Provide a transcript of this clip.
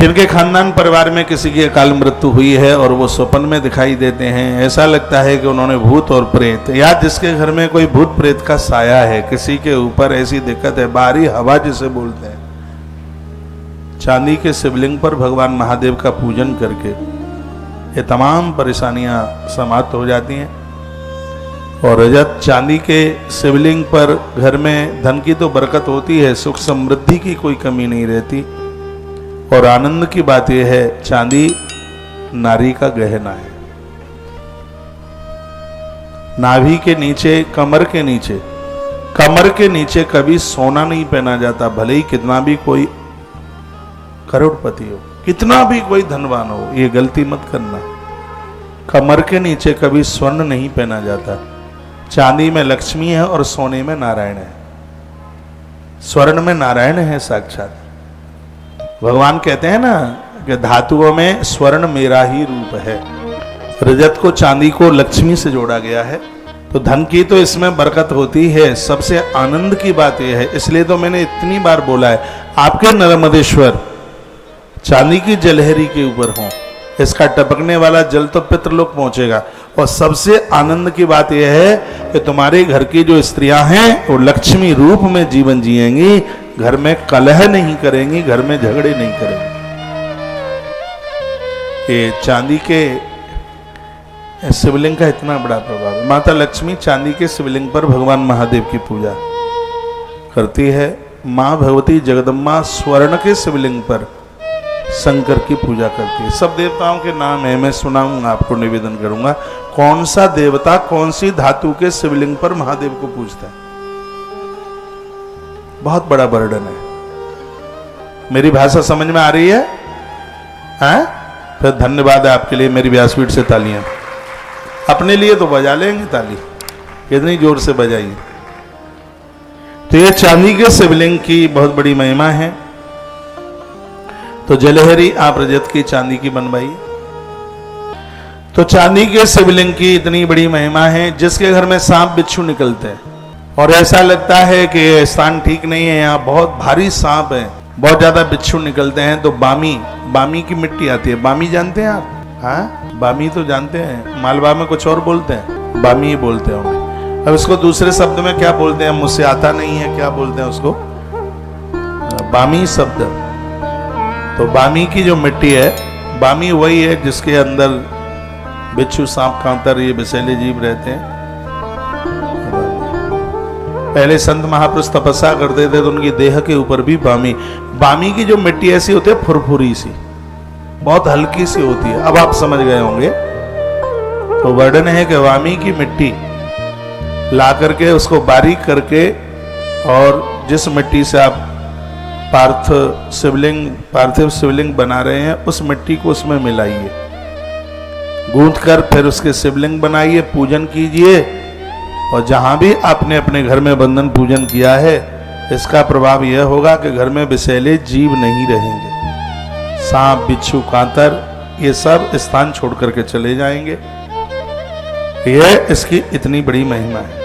जिनके खानदान परिवार में किसी की अकाल मृत्यु हुई है और वो स्वप्न में दिखाई देते हैं, ऐसा लगता है कि उन्होंने भूत और प्रेत, या जिसके घर में कोई भूत प्रेत का साया है, किसी के ऊपर ऐसी दिक्कत है, बाहरी हवा जिसे बोलते हैं, चांदी के शिवलिंग पर भगवान महादेव का पूजन करके ये तमाम परेशानियां समाप्त हो जाती हैं। और रजत चांदी के शिवलिंग पर घर में धन की तो बरकत होती है, सुख समृद्धि की कोई कमी नहीं रहती। और आनंद की बात यह है, चांदी नारी का गहना है। नाभि के नीचे, कमर के नीचे कभी सोना नहीं पहना जाता, भले ही कितना भी कोई करोड़पति हो, कितना भी कोई धनवान हो, ये गलती मत करना। कमर के नीचे कभी स्वर्ण नहीं पहना जाता। चांदी में लक्ष्मी है और सोने में नारायण है, स्वर्ण में नारायण है साक्षात। भगवान कहते हैं ना कि धातुओं में स्वर्ण मेरा ही रूप है। रजत को, चांदी को लक्ष्मी से जोड़ा गया है, तो धन की तो इसमें बरकत होती है। सबसे आनंद की बात यह है, इसलिए तो मैंने इतनी बार बोला है, आपके नर्मदेश्वर चांदी की जलहरी के ऊपर हो, इसका टपकने वाला जल तो पितृलोक पहुंचेगा। और सबसे आनंद की बात यह है कि तुम्हारे घर की जो स्त्रियां हैं वो लक्ष्मी रूप में जीवन जिएंगी, घर में कलह नहीं करेंगी, घर में झगड़े नहीं करेंगी। ये चांदी के शिवलिंग का इतना बड़ा प्रभाव है। माता लक्ष्मी चांदी के शिवलिंग पर भगवान महादेव की पूजा करती है। मां भगवती जगदम्बा स्वर्ण के शिवलिंग पर शंकर की पूजा करती है। सब देवताओं के नाम है, मैं सुनाऊंगा आपको, निवेदन करूंगा कौन सा देवता कौन सी धातु के शिवलिंग पर महादेव को पूजता है। बहुत बड़ा बर्डन है। मेरी भाषा समझ में आ रही है? फिर धन्यवाद है आपके लिए। मेरी व्यासपीठ से तालियां, अपने लिए तो बजा लेंगे ताली, कितनी जोर से बजाइए। तो ये चांदी के शिवलिंग की बहुत बड़ी महिमा है। तो जलहरी आप रजत की, चांदी की बनवाइए। तो चांदी के शिवलिंग की इतनी बड़ी महिमा है, जिसके घर में सांप बिच्छू निकलते हैं और ऐसा लगता है कि यह स्थान ठीक नहीं है, यहाँ बहुत भारी सांप है, बहुत ज्यादा बिच्छू निकलते हैं, तो बामी की मिट्टी आती है। बामी जानते हैं आप? हाँ, बामी तो जानते हैं, मालवा में कुछ और बोलते हैं, बामी ही बोलते होंगे। अब इसको दूसरे शब्द में क्या बोलते हैं, मुझसे आता नहीं है, क्या बोलते हैं उसको? बामी शब्द। तो बामी की जो मिट्टी है, बामी वही है जिसके अंदर बिच्छू, सांप, कांतर, ये विषैले जीव रहते हैं। पहले संत महापुरुष तपस्या करते थे तो उनकी देह के ऊपर भी बामी की जो मिट्टी ऐसी होती है, फुरफुरी सी, बहुत हल्की सी होती है। अब आप समझ गए होंगे। तो वर्णन है कि बामी की मिट्टी ला करके उसको बारीक करके, और जिस मिट्टी से आप पार्थिव शिवलिंग बना रहे हैं, उस मिट्टी को उसमें मिलाइए, गूंथ कर फिर उसके शिवलिंग बनाइए, पूजन कीजिए। और जहां भी आपने अपने घर में बंधन पूजन किया है, इसका प्रभाव यह होगा कि घर में विषैले जीव नहीं रहेंगे। सांप, बिच्छू, कांतर, ये सब स्थान छोड़ करके चले जाएंगे। यह इसकी इतनी बड़ी महिमा है।